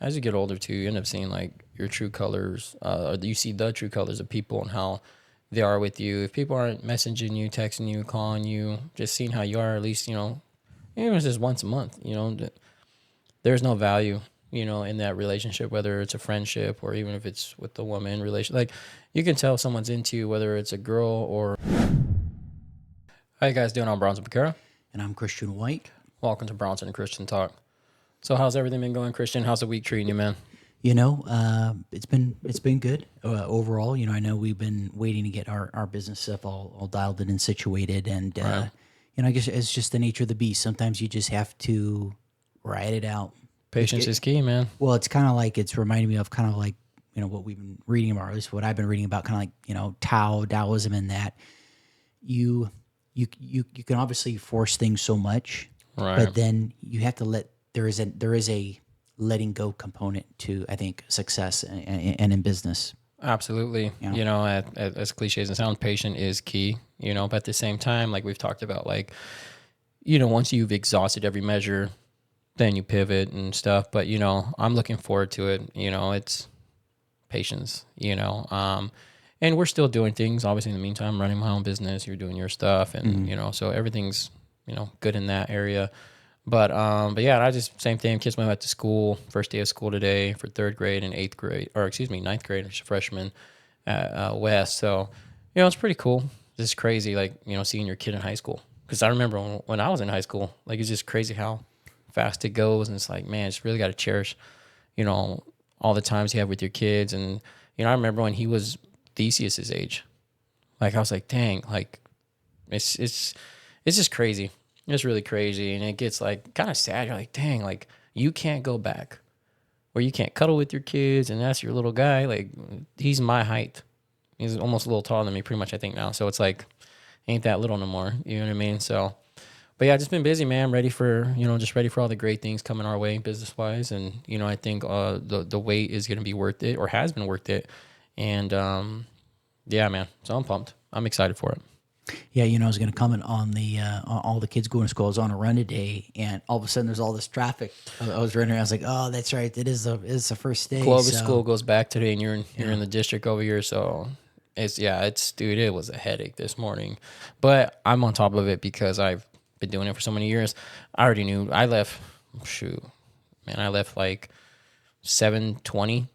as you get older too, you end up seeing like your true colors, or you see the true colors of people and how they are with you. If people aren't messaging you, texting you, calling you, just seeing how you are, at least, even if it's just once a month, there's no value, in that relationship, whether it's a friendship or even if it's with the woman relation. Like, you can tell someone's into you, whether it's a girl or... How you guys doing? I'm Bronson and And I'm Christian White. Welcome to Bronson and Christian Talk. So how's everything been going, Christian? How's the week treating you, man? It's been good overall. I know we've been waiting to get our business stuff all dialed in and situated, and Right. I guess it's just the nature of the beast. Sometimes you just have to ride it out. Patience is key, man. Well, it's kind of like it's reminding me of kind of like what we've been reading about, or at least what I've been reading about, kind of like Taoism, and that you can obviously force things so much, Right. but then you have to let there is a letting go component to, I think, success and in business. Absolutely. Yeah. As cliche as it sounds, patient is key, but at the same time, like we've talked about, like, once you've exhausted every measure, then you pivot and stuff. But, I'm looking forward to it. It's patience, and we're still doing things. Obviously, in the meantime, running my own business, you're doing your stuff, and, so everything's, good in that area. But yeah, I just, same thing. Kids went back to school, first day of school today for third grade and ninth grade, freshman at West. So, it's pretty cool. It's crazy, like, seeing your kid in high school. Because I remember when I was in high school, like, it's just crazy how fast it goes. And it's like, man, it's really got to cherish, all the times you have with your kids. And, I remember when he was Theseus's age, like, I was like, dang, like, it's just crazy. It's really crazy, and it gets like kind of sad. You're like, dang, like you can't go back, or you can't cuddle with your kids, and that's your little guy. Like, he's my height. He's almost a little taller than me, pretty much, I think now. So it's like, ain't that little no more. You know what I mean? So, but yeah, just been busy, man. Ready for just ready for all the great things coming our way, business wise, and I think the wait is gonna be worth it, or has been worth it, and yeah, man. So I'm pumped. I'm excited for it. Yeah, I was going to comment on the on all the kids going to school. I was on a run today, and all of a sudden there's all this traffic. I was running around. I was like, "Oh, that's right. It's the first day." Clovis school goes back today, and you're in the district over here, so dude, it was a headache this morning, but I'm on top of it because I've been doing it for so many years. I already knew. I left like 7:20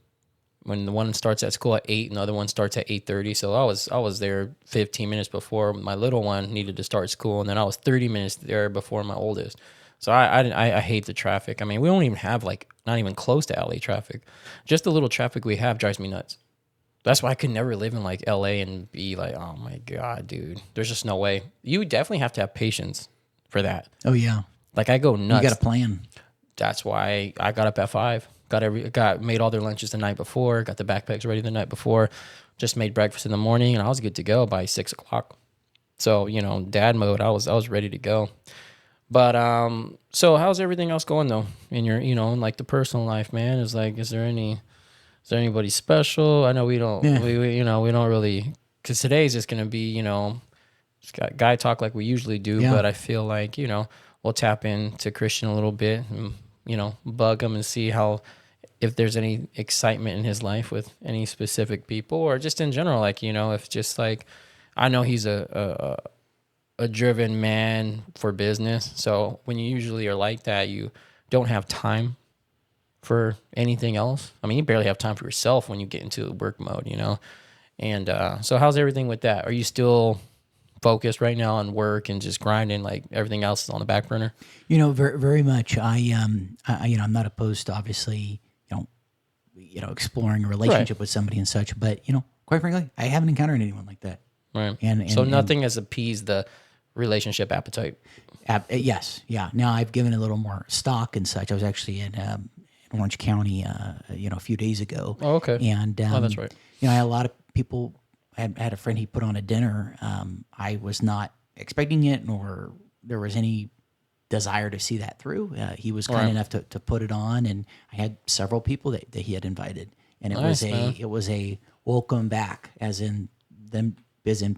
when the one starts at school at 8 and the other one starts at 8:30. So I was there 15 minutes before my little one needed to start school, and then I was 30 minutes there before my oldest. So I hate the traffic. I mean, we don't even have, like, not even close to LA traffic. Just the little traffic we have drives me nuts. That's why I could never live in like LA and be like, oh my God, dude, there's just no way. You definitely have to have patience for that. Oh yeah, Like, I go nuts. you got a plan. That's why I got up at 5. Made all their lunches the night before. Got the backpacks ready the night before. Just made breakfast in the morning, and I was good to go by 6 o'clock. So dad mode. I was ready to go. But so how's everything else going though in your in like the personal life, man? Is there anybody special? I know we don't we don't really, because today's just gonna be just got guy talk like we usually do. Yeah. But I feel like we'll tap into Christian a little bit and bug him and see if there's any excitement in his life with any specific people, or just in general, like, if just like, I know he's a driven man for business. So when you usually are like that, you don't have time for anything else. I mean, you barely have time for yourself when you get into work mode, And so how's everything with that? Are you still focused right now on work and just grinding, like everything else is on the back burner? Very, very much. I'm not opposed to, obviously, exploring a relationship with somebody and such, but quite frankly, I haven't encountered anyone like that. Right. And so nothing has appeased the relationship appetite. Yes, yeah. Now I've given a little more stock and such. I was actually in Orange County, a few days ago. Oh, okay. And that's right. I had a lot of people. I had a friend. He put on a dinner. I was not expecting it, nor there was any desire to see that through. He was kind enough to put it on, and I had several people that he had invited, and it was a welcome back, as in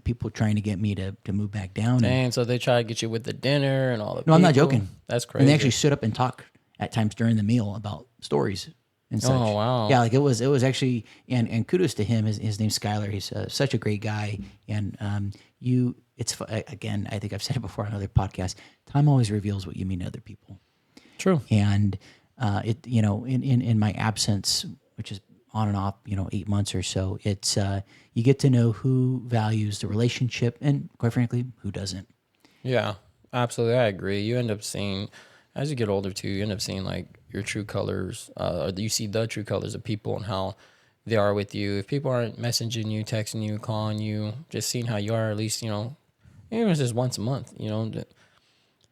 people trying to get me to move back down. And so they try to get you with the dinner and all the No, I'm not joking. That's crazy. And they actually stood up and talked at times during the meal about stories. and Oh such. wow. Yeah, like it was actually, and kudos to him. His name's Skylar. He's such a great guy. And again, I think I've said it before on other podcasts. Time always reveals what you mean to other people. True. And in my absence, which is on and off, 8 months or so, it's you get to know who values the relationship, and quite frankly, who doesn't. Yeah, absolutely. I agree. You end up seeing, as you get older too, you end up seeing like your true colors, or you see the true colors of people and how they are with you. If people aren't messaging you, texting you, calling you, just seeing how you are, at least, even if it's just once a month,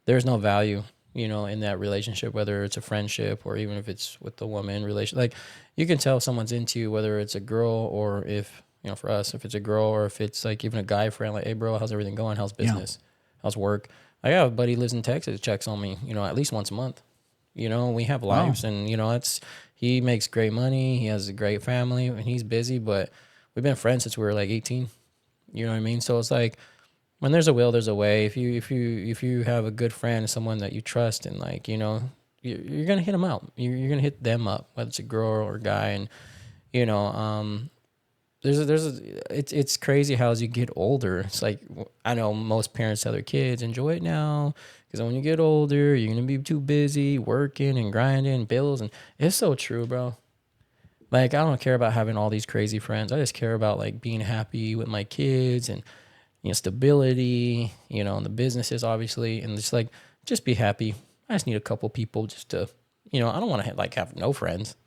there's no value, in that relationship, whether it's a friendship or even if it's with the woman relation. Like you can tell if someone's into you, whether it's a girl or if, for us, if it's a girl or if it's like even a guy friend, like, hey bro, how's everything going? How's business? How's work? I got a buddy who lives in Texas, checks on me, at least once a month. We have lives and, he makes great money. He has a great family and he's busy, but we've been friends since we were like 18. You know what I mean? So it's like, when there's a will, there's a way. If you have a good friend, someone that you trust, and like you're gonna hit them out. You're gonna hit them up, whether it's a girl or a guy, and you know, it's crazy how as you get older, it's like I know most parents tell their kids enjoy it now because when you get older, you're gonna be too busy working and grinding bills, and it's so true, bro. Like I don't care about having all these crazy friends. I just care about like being happy with my kids and stability, and the businesses obviously, and just be happy. I just need a couple people just to, I don't want to have no friends.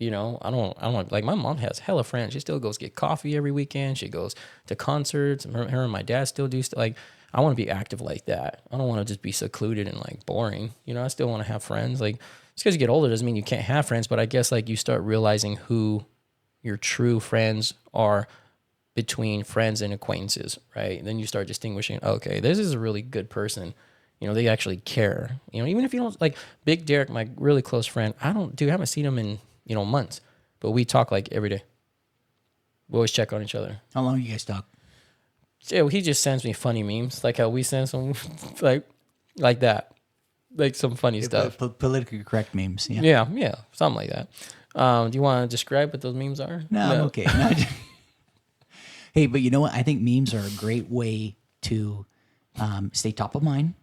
I don't want like my mom has hella friends. She still goes get coffee every weekend. She goes to concerts. Her and my dad still do stuff. Like I want to be active like that. I don't want to just be secluded and like boring. I still want to have friends. Like just because you get older doesn't mean you can't have friends. But I guess like you start realizing who your true friends are between friends and acquaintances, right? And then you start distinguishing, okay, this is a really good person. They actually care. Even if you don't like Big Derek, my really close friend, I haven't seen him in, months, but we talk like every day. We always check on each other. How long you guys talk? Yeah, he just sends me funny memes, like how we send some, like that, like some funny stuff. Politically correct memes. Yeah. Yeah, something like that. Do you want to describe what those memes are? No, I'm okay. No, hey, but you know what? I think memes are a great way to stay top of mind,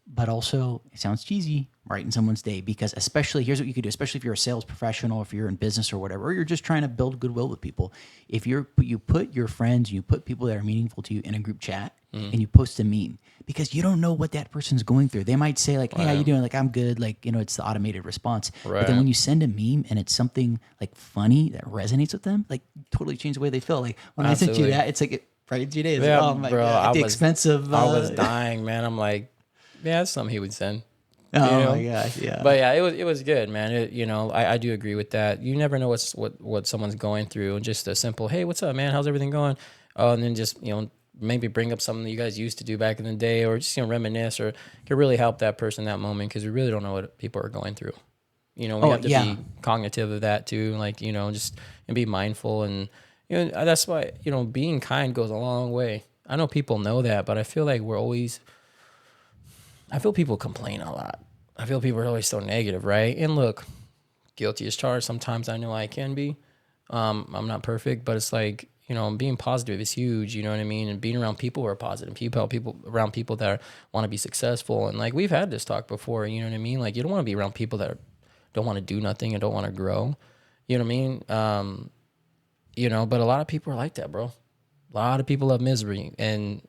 but also, it sounds cheesy, brighten someone's day. Because especially, here's what you could do, especially if you're a sales professional, if you're in business or whatever, or you're just trying to build goodwill with people. If you put your friends, you put people that are meaningful to you in a group chat, and you post a meme, because you don't know what that person's going through. They might say like, hey, how you doing? Like, I'm good. Like, it's the automated response. Right. But then when you send a meme and it's something like funny that resonates with them, like totally change the way they feel. Like when I sent you that, it's like, it brightens your day. It's like, oh my God, expensive. I was dying, man. I'm like, yeah, that's something he would send. Oh my gosh, yeah. But yeah, it was good, man. I do agree with that. You never know what someone's going through, and just a simple, hey, what's up, man? How's everything going? Oh, and then just maybe bring up something that you guys used to do back in the day, or just reminisce, or could really help that person that moment because we really don't know what people are going through. We have to be cognitive of that too, like just and be mindful, and that's why being kind goes a long way. I know people know that, but I feel like I feel people complain a lot. I feel people are always so negative, right? And look, guilty as charged. Sometimes I know I can be. I'm not perfect, but it's like, being positive is huge, you know what I mean? And being around people who are positive, around people that want to be successful. And like, we've had this talk before, you know what I mean? Like, you don't want to be around people that don't want to do nothing and don't want to grow. You know what I mean? But a lot of people are like that, bro. A lot of people love misery, and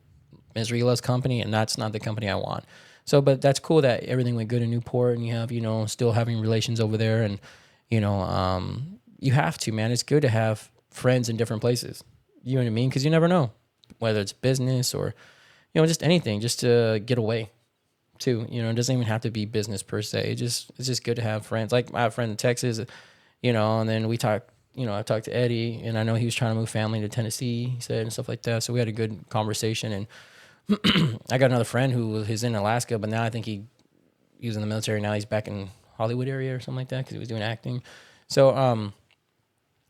misery loves company, and that's not the company I want. So, but that's cool that everything went good in Newport, and you have, still having relations over there, and, you have to, man. It's good to have friends in different places. You know what I mean? Because you never know, whether it's business or, just anything, just to get away too. It doesn't even have to be business per se. It's just good to have friends. Like I have a friend in Texas, and then we talk, I talked to Eddie, and I know he was trying to move family to Tennessee, he said, and stuff like that. So we had a good conversation, and I got another friend who is in Alaska, but now I think he was in the military. Now he's back in Hollywood area or something like that because he was doing acting. So,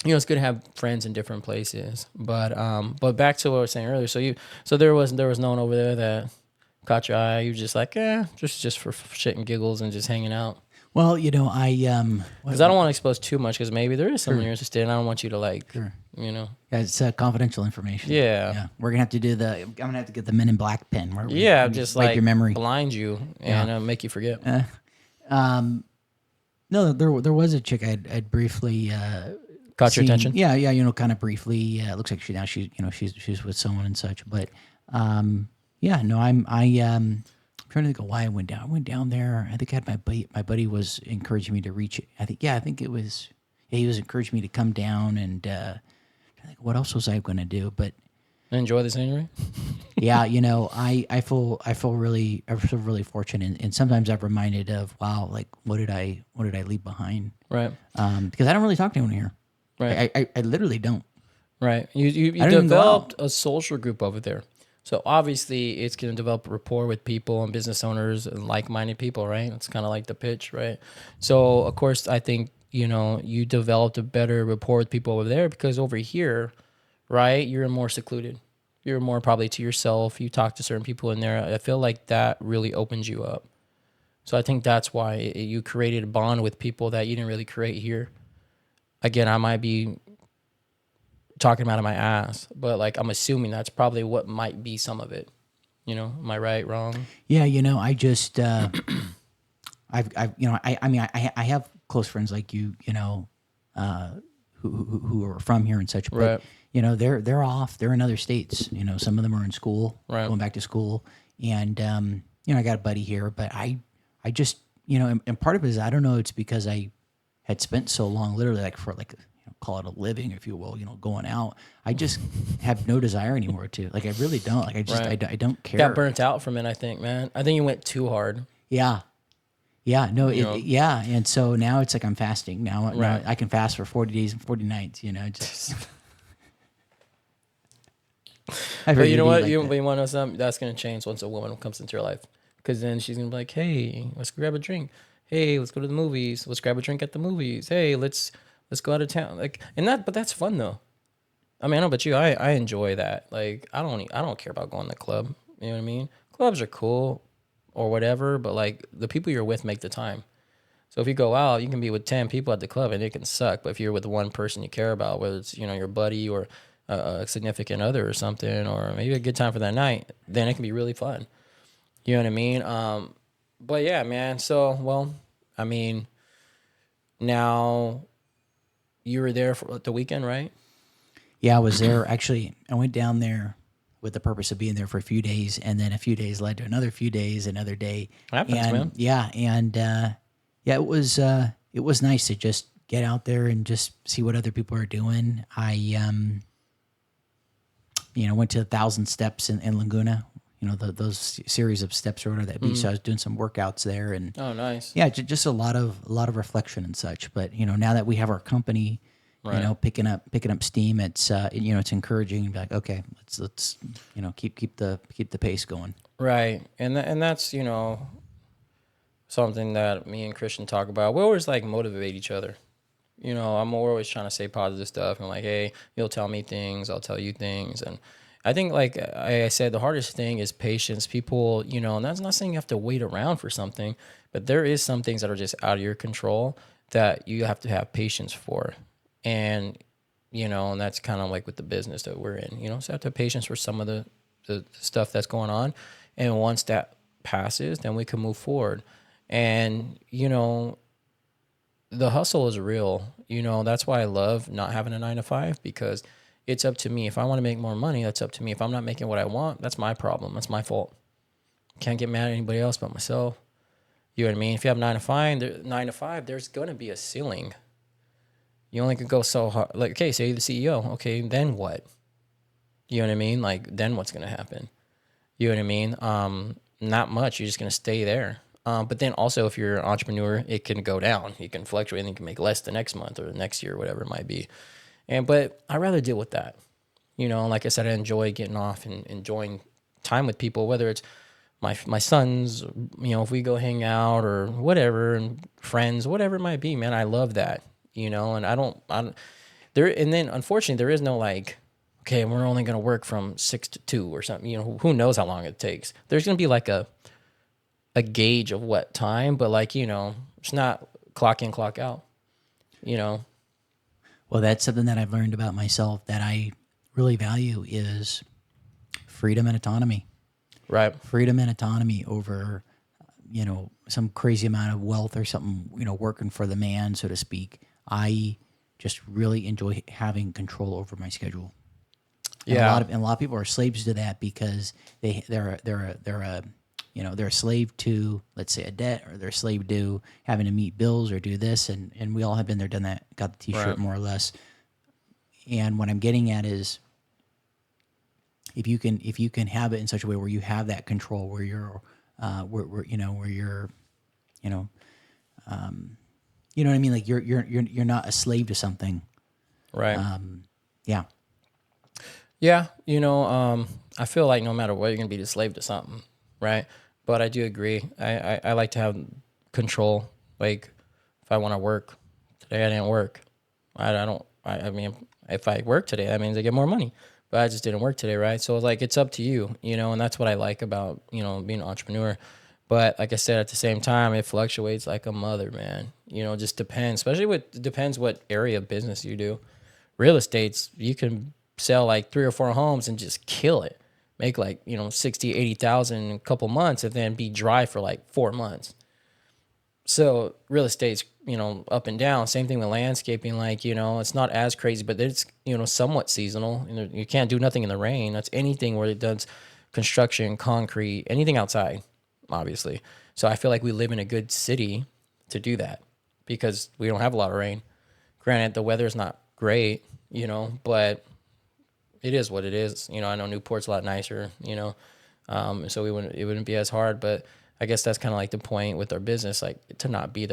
it's good to have friends in different places. But back to what I was saying earlier. So there was no one over there that caught your eye. You were just like, just for shit and giggles and just hanging out. Well, Because I don't want to expose too much, because maybe there is someone you're interested in. I don't want you to like, Sure. you know. Yeah, it's confidential information. Yeah. Yeah, we're gonna have to do I'm gonna have to get the Men in Black pen where Yeah, we just wipe your like memory. blind you and make you forget. No, there was a chick I'd briefly Caught your seen. attention? Yeah, kind of briefly. It looks like she's with someone and such. But yeah, no, I'm trying to think of why I went down. I went down there. I think I had my buddy was encouraging me to reach. I think it was. Yeah, he was encouraging me to come down and I think what else was I going to do? But Enjoy the scenery? yeah, I feel really fortunate, and sometimes I'm reminded of wow, like what did I leave behind? Right. Because I don't really talk to anyone here. Right. I literally don't. Right. You I don't even go developed out. a social group over there. So obviously it's going to develop rapport with people and business owners and like-minded people, right? It's kind of like the pitch, right? So of course I think, you developed a better rapport with people over there, because over here, right, you're more secluded. You're more probably to yourself. You talk to certain people in there. I feel like that really opens you up. So I think that's why you created a bond with people that you didn't really create here. Again, I might be talking out of my ass, but like I'm assuming that's probably what might be some of it. Am I right, wrong? Yeah, I just I have close friends like you, who are from here and such, but Right. they're off. They're in other states. Some of them are in school, Right. going back to school, and I got a buddy here, but I just and part of it is I don't know. It's because I had spent so long, literally like for like call it a living, if you will, going out. I just have no desire anymore to like. I really don't. Like I just Right. I don't care. Got burnt out from it, I think, man. I think you went too hard. Yeah. Yeah, no, know? yeah, and so now it's like I'm fasting. Now Right. I can fast for 40 days and 40 nights. Just. I've But heard you know do what? like You that. want to know something? That's going to change once a woman comes into your life. Because then she's going to be like, hey, let's grab a drink. Hey, let's go to the movies. Let's grab a drink at the movies. Hey, let's go out of town. But that's fun though. I mean, I don't know about you. I enjoy that. Like, I don't care about going to the club. You know what I mean? Clubs are cool or whatever, but like the people you're with make the time. So if you go out, you can be with 10 people at the club and it can suck. But if you're with one person you care about, whether it's, your buddy or a significant other or something, or maybe a good time for that night, then it can be really fun. You know what I mean? But yeah, man. So, well, I mean, now you were there for the weekend, right? Yeah, I was there. Actually, I went down there with the purpose of being there for a few days, and then a few days led to another few days, another day. Happens, And man. yeah, and yeah, it was nice to just get out there and just see what other people are doing. I went to 1,000 steps in Laguna. Those series of steps or whatever that beach. So I was doing some workouts there, and Oh, nice. yeah, just a lot of reflection and such. But now that we have our company, Right. picking up steam, it's it's encouraging to be like, okay, let's keep the pace going. Right. And that's, something that me and Christian talk about. We always like motivate each other. We're always trying to say positive stuff and like, hey, you'll tell me things, I'll tell you things. And I think, like I said, the hardest thing is patience. People, and that's not saying you have to wait around for something, but there is some things that are just out of your control that you have to have patience for. And, and that's kind of like with the business that we're in, so you have to have patience for some of the stuff that's going on. And once that passes, then we can move forward. And, the hustle is real. That's why I love not having a 9 to 5, because it's up to me. If I want to make more money, that's up to me. If I'm not making what I want, that's my problem. That's my fault. Can't get mad at anybody else but myself. You know what I mean? If you have 9 to 5, there's going to be a ceiling. You only can go so hard. Like, okay, say you're the CEO. Okay, then what? You know what I mean? Like, then what's going to happen? You know what I mean? Not much. You're just going to stay there. But then also, if you're an entrepreneur, it can go down. You can fluctuate and you can make less the next month or the next year, whatever it might be. But I'd rather deal with that. Like I said, I enjoy getting off and enjoying time with people, whether it's my sons, if we go hang out or whatever, and friends, whatever it might be, man, I love that, and I don't there. And then unfortunately there is no like, okay, we're only going to work from 6 to 2 or something, who knows how long it takes. There's going to be like a gauge of what time, but like, It's not clock in, clock out, you know? Well, that's something that I've learned about myself that I really value is freedom and autonomy. Right. Freedom and autonomy over, some crazy amount of wealth or something, working for the man, so to speak. I just really enjoy having control over my schedule. And Yeah. a lot of people are slaves to that because they're a slave to, let's say, a debt, or they're a slave to having to meet bills or do this, and we all have been there, done that, got the T-shirt Right. more or less. And what I'm getting at is, if you can have it in such a way where you have that control, where you're, where you're, you know, you know what I mean, like you're not a slave to something. Right. Yeah, Yeah. I feel like no matter what, you're going to be a slave to something. Right. But I do agree. I like to have control. Like if I want to work today, I didn't work. I don't, I mean, if I work today, that means I get more money, but I just didn't work today. Right. So like, it's up to you, and that's what I like about, being an entrepreneur. But like I said, at the same time, it fluctuates like a mother, man. It just depends, depends what area of business you do. Real estates, you can sell like 3 or 4 homes and just kill it. Make like, 60, 80,000 in a couple months and then be dry for like 4 months. So real estate's, up and down. Same thing with landscaping. Like, it's not as crazy, but it's, somewhat seasonal. You can't do nothing in the rain. That's anything where it does construction, concrete, anything outside, obviously. So I feel like we live in a good city to do that because we don't have a lot of rain. Granted, the weather's not great, but it is what it is. I know Newport's a lot nicer, so it wouldn't be as hard, but I guess that's kind of like the point with our business, like to not be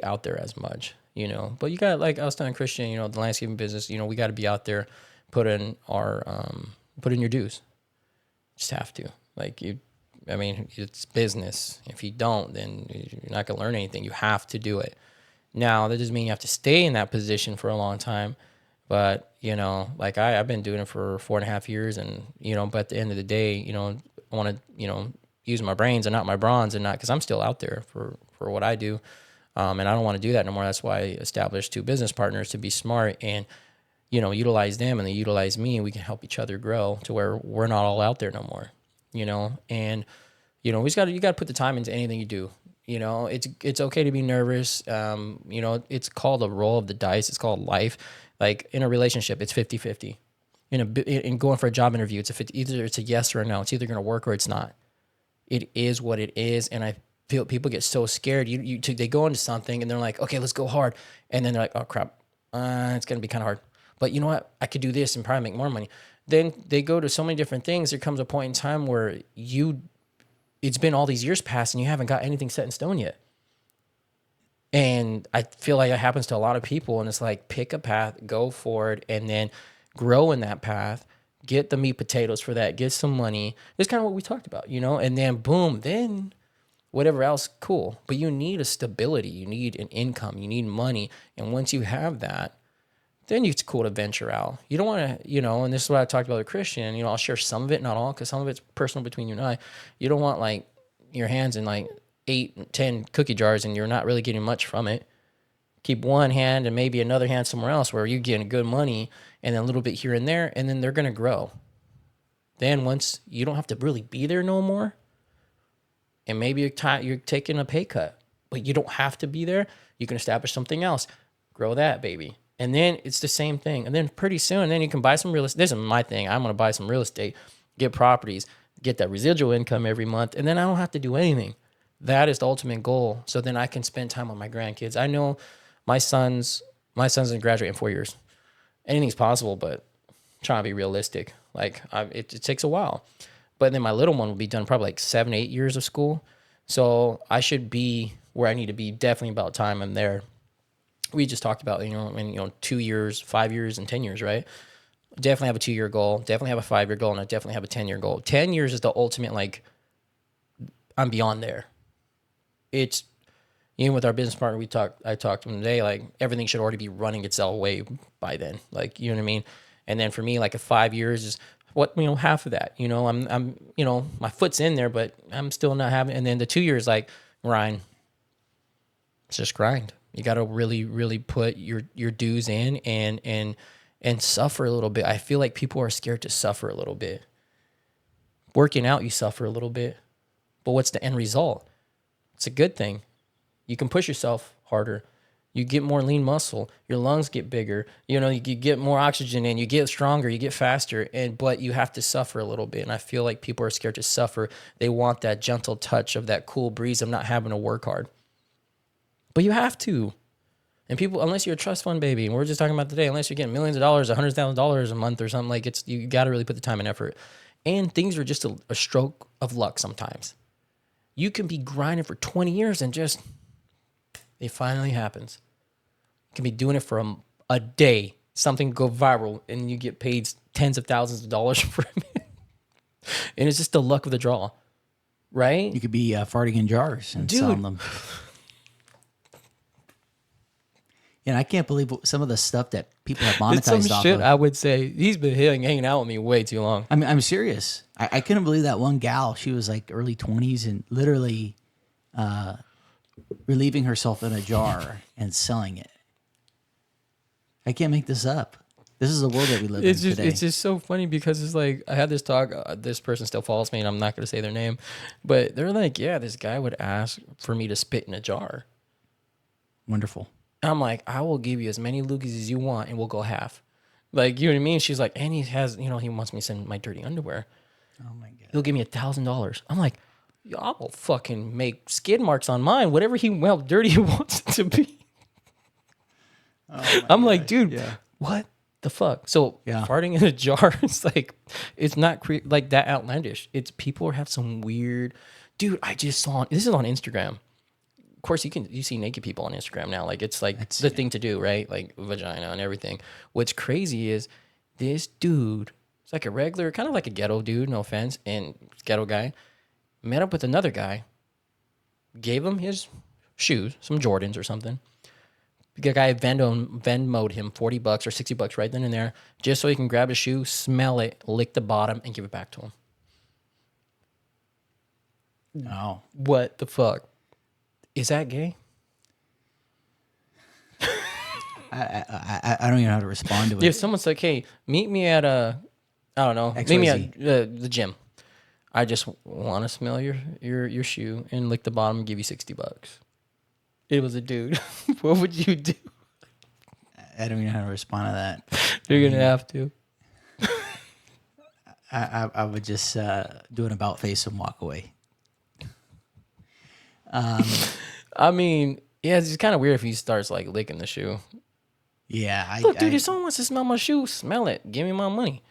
out there as much, but you got, like I was telling Christian, the landscaping business, we got to be out there, put in your dues. Just have to, it's business. If you don't, then you're not going to learn anything. You have to do it. Now, that doesn't mean you have to stay in that position for a long time. But, like I've been doing it for 4.5 years and, but at the end of the day, I want to, use my brains and not my bronze and not, because I'm still out there for what I do. And I don't want to do that no more. That's why I established 2 business partners to be smart and, utilize them and they utilize me and we can help each other grow to where we're not all out there no more, and, you got to put the time into anything you do. It's okay to be nervous. It's called a roll of the dice. It's called life. Like in a relationship, it's 50-50. In going for a job interview, it's either it's a yes or a no. It's either going to work or it's not. It is what it is. And I feel people get so scared. They go into something and they're like, okay, let's go hard. And then they're like, oh crap, it's going to be kind of hard. But you know what? I could do this and probably make more money. Then they go to so many different things. There comes a point in time where it's been all these years past and you haven't got anything set in stone yet. And I feel like it happens to a lot of people. And it's like, pick a path, go forward, and then grow in that path, get the meat potatoes for that, get some money. It's kind of what we talked about, and then boom, then whatever else, cool. But you need a stability. You need an income. You need money. And once you have that, then it's cool to venture out. You don't want to, and this is what I talked about with Christian, I'll share some of it, not all, because some of it's personal between you and I. You don't want like your hands in like 8, 10 cookie jars and you're not really getting much from it. Keep one hand and maybe another hand somewhere else where you're getting good money and then a little bit here and there, and then they're going to grow. Then once you don't have to really be there no more, and maybe you're taking a pay cut, but you don't have to be there, you can establish something else. Grow that, baby. And then it's the same thing. And then pretty soon, then you can buy some real estate. This is my thing. I'm going to buy some real estate, get properties, get that residual income every month, and then I don't have to do anything. That is the ultimate goal. So then I can spend time with my grandkids. I know my son's going to graduate in 4 years. Anything's possible, but I'm trying to be realistic. Like it takes a while. But then my little one will be done probably like 7, 8 years of school. So I should be where I need to be definitely about time I'm there. We just talked about, 2 years, 5 years, and 10 years, right? Definitely have a 2-year goal, definitely have a 5-year goal, and I definitely have a 10-year goal. 10 years is the ultimate, like, I'm beyond there. It's, even with our business partner, I talked to him today, like, everything should already be running itself way by then. Like, you know what I mean? And then for me, like, a 5 years is half of that. I'm my foot's in there, but I'm still not having, and then the 2 years, like, Ryan, It's just grind. You got to really, really put your dues in and suffer a little bit. I feel like people are scared to suffer a little bit. Working out, you suffer a little bit, but what's the end result? It's a good thing. You can push yourself harder. You get more lean muscle. Your lungs get bigger. You know, you get more oxygen in. You get stronger. You get faster. But you have to suffer a little bit. And I feel like people are scared to suffer. They want that gentle touch of that cool breeze of not having to work hard. But you have to. And people, unless you're a trust fund baby, and we're just talking about today, unless you're getting millions of dollars, $100,000 a month or something, like you got to really put the time and effort. And things are just a stroke of luck sometimes. You can be grinding for 20 years and just, it finally happens. You can be doing it for a day. Something go viral and you get paid tens of thousands of dollars for it. And it's just the luck of the draw, right? You could be farting in jars and selling them. And I can't believe some of the stuff that people have monetized it's some off shit of. I would say. He's been hanging out with me way too long. I mean, I'm serious. I couldn't believe that one gal. She was like early 20s and literally relieving herself in a jar and selling it. I can't make this up. This is the world that we live in today. It's just so funny because it's like, I had this talk, this person still follows me and I'm not going to say their name, but they're like, yeah, this guy would ask for me to spit in a jar. Wonderful. And I'm like, I will give you as many loogies as you want and we'll go half. Like, you know what I mean? She's like, and he has, he wants me to send my dirty underwear. Oh my God. He'll give me $1,000. I'm like, I will fucking make skid marks on mine, whatever how dirty he wants it to be. I'm like, dude, what the fuck? So farting in a jar is like, it's not like that outlandish. It's people have some weird, dude. I just saw this is on Instagram. Of course, you see naked people on Instagram now. Like it's like the thing to do, right? Like vagina and everything. What's crazy is this dude. It's like a regular, kind of like a ghetto dude. No offense, and ghetto guy met up with another guy. Gave him his shoes, some Jordans or something. The guy Venmo'd him $40 or $60 right then and there, just so he can grab a shoe, smell it, lick the bottom, and give it back to him. Oh, what the fuck? Is that gay? I don't even know how to respond to it. If someone's like, "Hey, meet me at I don't know, meet me at the gym. I just want to smell your shoe and lick the bottom and give you $60." It was a dude. What would you do? I don't even know how to respond to that. You're gonna have to. I would just do an about face and walk away. I mean, yeah, it's kind of weird if he starts like licking the shoe. Yeah, Look, dude, if someone wants to smell my shoe, smell it. Give me my money.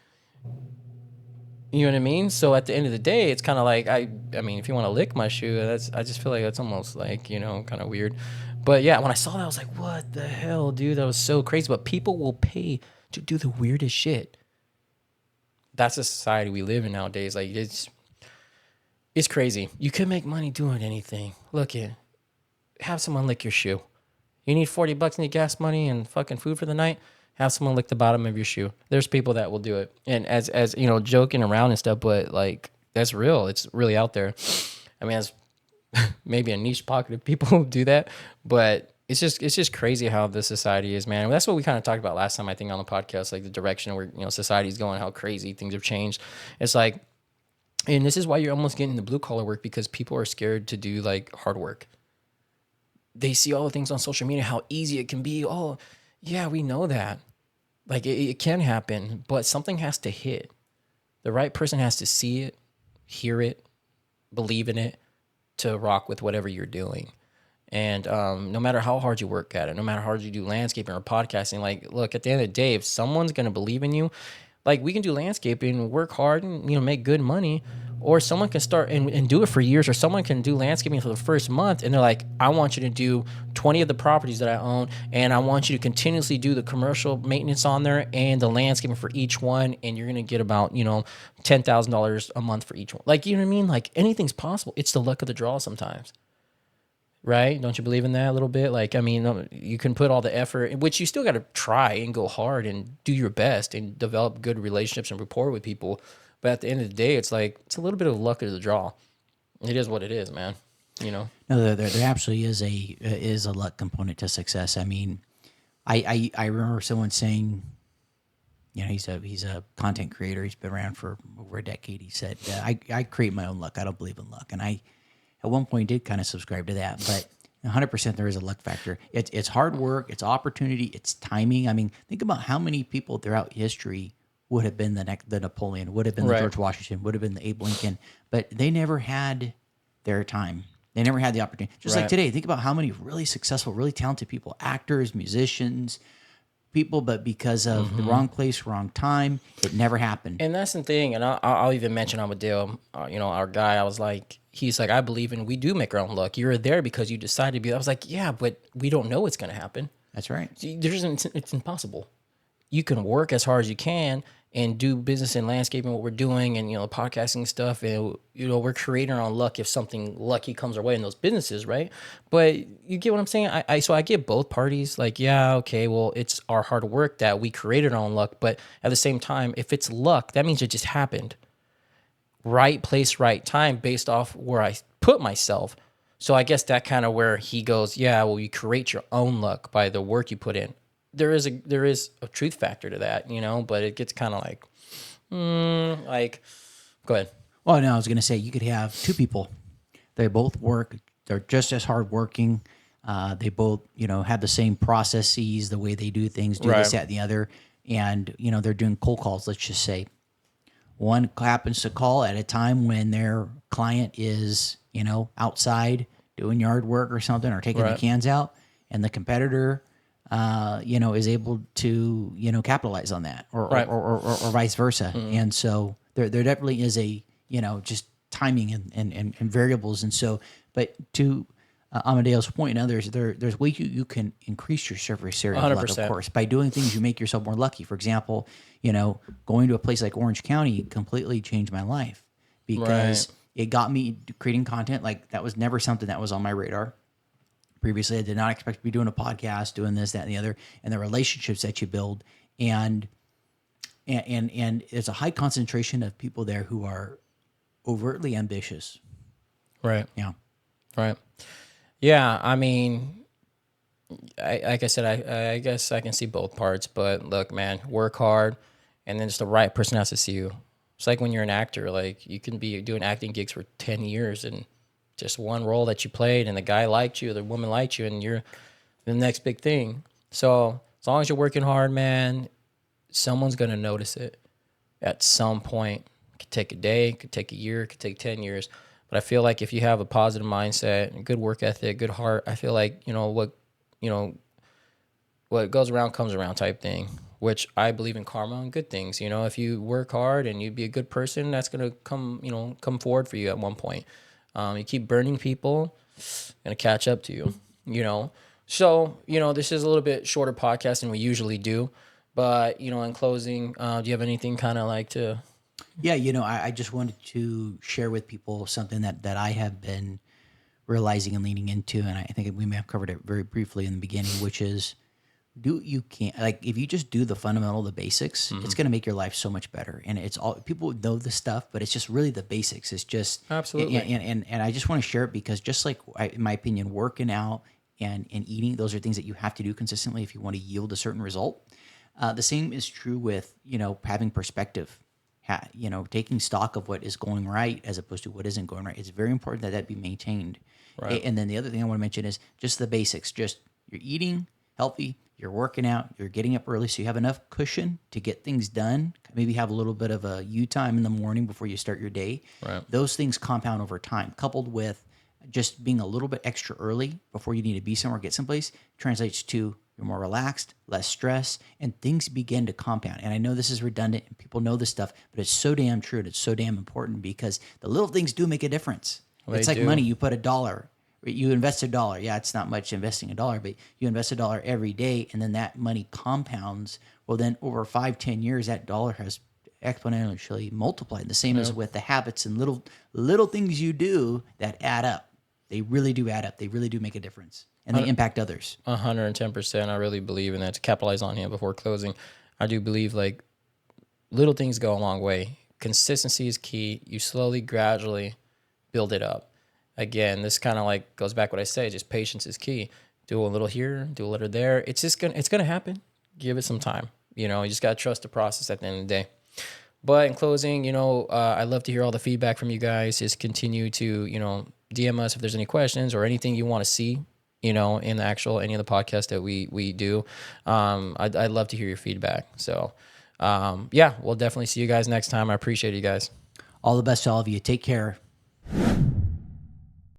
You know what I mean? So at the end of the day, it's kind of like I mean, if you want to lick my shoe, I just feel like that's almost like, kind of weird. But yeah, when I saw that, I was like, what the hell, dude? That was so crazy. But people will pay to do the weirdest shit. That's the society we live in nowadays. Like it's crazy. You can make money doing anything. Look at, have someone lick your shoe. You need $40 in your gas money and fucking food for the night. Have someone lick the bottom of your shoe. There's people that will do it. And as joking around and stuff, but like that's real. It's really out there. I mean, as maybe a niche pocket of people who do that, but it's just crazy how the society is, man. That's what we kind of talked about last time, I think, on the podcast, like the direction where society's going, how crazy things have changed. It's like, and this is why you're almost getting the blue collar work, because people are scared to do like hard work. They see all the things on social media, how easy it can be. Oh, yeah, we know that. Like it can happen, but something has to hit. The right person has to see it, hear it, believe in it to rock with whatever you're doing. And no matter how hard you work at it, no matter how hard you do landscaping or podcasting, like, look, at the end of the day, if someone's going to believe in you, like we can do landscaping, work hard and, make good money, or someone can start and do it for years, or someone can do landscaping for the first month and they're like, I want you to do 20 of the properties that I own, and I want you to continuously do the commercial maintenance on there and the landscaping for each one, and you're going to get about, $10,000 a month for each one. Like, you know what I mean? Like anything's possible. It's the luck of the draw sometimes. Right? Don't you believe in that a little bit? Like, I mean, you can put all the effort, which you still got to try and go hard and do your best and develop good relationships and rapport with people. But at the end of the day, it's like, it's a little bit of luck of the draw. It is what it is, man. you know? No, there absolutely is a luck component to success. I mean, I remember someone saying, he's a content creator. He's been around for over a decade. He said, I create my own luck. I don't believe in luck. And I, at one point, did kind of subscribe to that. But 100% there is a luck factor. It's hard work. It's opportunity. It's timing. I mean, think about how many people throughout history would have been the Napoleon, would have been the Right. George Washington, would have been the Abe Lincoln, but they never had their time. They never had the opportunity. Just like Right. today, think about how many really successful, really talented people, actors, musicians, people, but because of the wrong place, wrong time, it never happened. And that's the thing. And I'll even mention Amadeo, our guy. I was like, he's like, I believe in we do make our own luck. You're there because you decided to be. I was like, yeah, but we don't know what's going to happen. That's right. See, it's impossible. You can work as hard as you can and do business in landscaping, what we're doing, and podcasting stuff, and we're creating our own luck if something lucky comes our way in those businesses, right? But you get what I'm saying? So I get both parties. Like, yeah, okay, well, it's our hard work that we created our own luck, but at the same time, if it's luck, that means it just happened. Right place, right time, based off where I put myself. So I guess that kind of where he goes, yeah, well, you create your own luck by the work you put in. There is a truth factor to that, but it gets kind of like, go ahead. Well, no, I was going to say you could have two people. They both work. They're just as hardworking. They both, have the same processes, the way they do things, do this, Right. that, and the other. And, they're doing cold calls, let's just say. One happens to call at a time when their client is, outside doing yard work or something or taking the Right. cans out. And the competitor, is able to, capitalize on that or, Right. or vice versa. And so there definitely is a, just timing and variables. And so, but to Amadeo's point and others, there's ways you can increase your surface area of luck, of 100%. course. By doing things, you make yourself more lucky. For example, going to a place like Orange County completely changed my life because it got me creating content. Like that was never something that was on my radar. Previously, I did not expect to be doing a podcast, doing this, that, and the other, and the relationships that you build, and there's a high concentration of people there who are overtly ambitious. Right. Yeah, Right. Yeah. I mean, like I said, I guess I can see both parts, but look, man, work hard, and then just the right person has to see you. It's like when you're an actor, like you can be doing acting gigs for 10 years and just one role that you played and the guy liked you, the woman liked you, and you're the next big thing. So as long as you're working hard, man, someone's going to notice it at some point. It could take a day, it could take a year, it could take 10 years. But I feel like if you have a positive mindset, good work ethic, good heart, I feel like, what goes around comes around type thing, which I believe in karma and good things. If you work hard and you be a good person, that's going to come forward for you at one point. You keep burning people, going to catch up to you, So, this is a little bit shorter podcast than we usually do. But, in closing, do you have anything kind of like to... yeah. I just wanted to share with people something that I have been realizing and leaning into, and I think we may have covered it very briefly in the beginning, which is if you just do the fundamental, the basics, it's going to make your life so much better. And it's all people know the stuff, but it's just really the basics. It's just Absolutely. And I just want to share it because just like in my opinion, working out and eating, those are things that you have to do consistently if you want to yield a certain result. The same is true with having perspective. Taking stock of what is going right as opposed to what isn't going right. It's very important that be maintained. Right. And then the other thing I want to mention is just the basics. Just you're eating healthy, you're working out, you're getting up early, so you have enough cushion to get things done. Maybe have a little bit of a you time in the morning before you start your day. Right. Those things compound over time, coupled with just being a little bit extra early before you need to be somewhere, get someplace, translates to you're more relaxed, less stress, and things begin to compound. And I know this is redundant and people know this stuff, but it's so damn true and it's so damn important because the little things do make a difference. Well, it's they like do. money. You put $1, you invest $1. Yeah, it's not much investing $1, but you invest $1 every day, and then that money compounds. Well, then over 5-10 years, that dollar has exponentially multiplied. The same as with the habits and little things you do that add up. They really do add up. They really do make a difference, and they impact others. 110%. I really believe in that. To capitalize on him before closing, I do believe like little things go a long way. Consistency is key. You slowly, gradually build it up. again, this kind of like goes back what I say, just patience is key. Do a little here, do a little there. It's gonna happen. Give it some time. You know, you just gotta trust the process at the end of the day. But in closing, I'd love to hear all the feedback from you guys. Just continue to, DM us if there's any questions or anything you want to see, in the actual any of the podcasts that we do. I'd love to hear your feedback. So, yeah, we'll definitely see you guys next time. I appreciate you guys. All the best to all of you. Take care.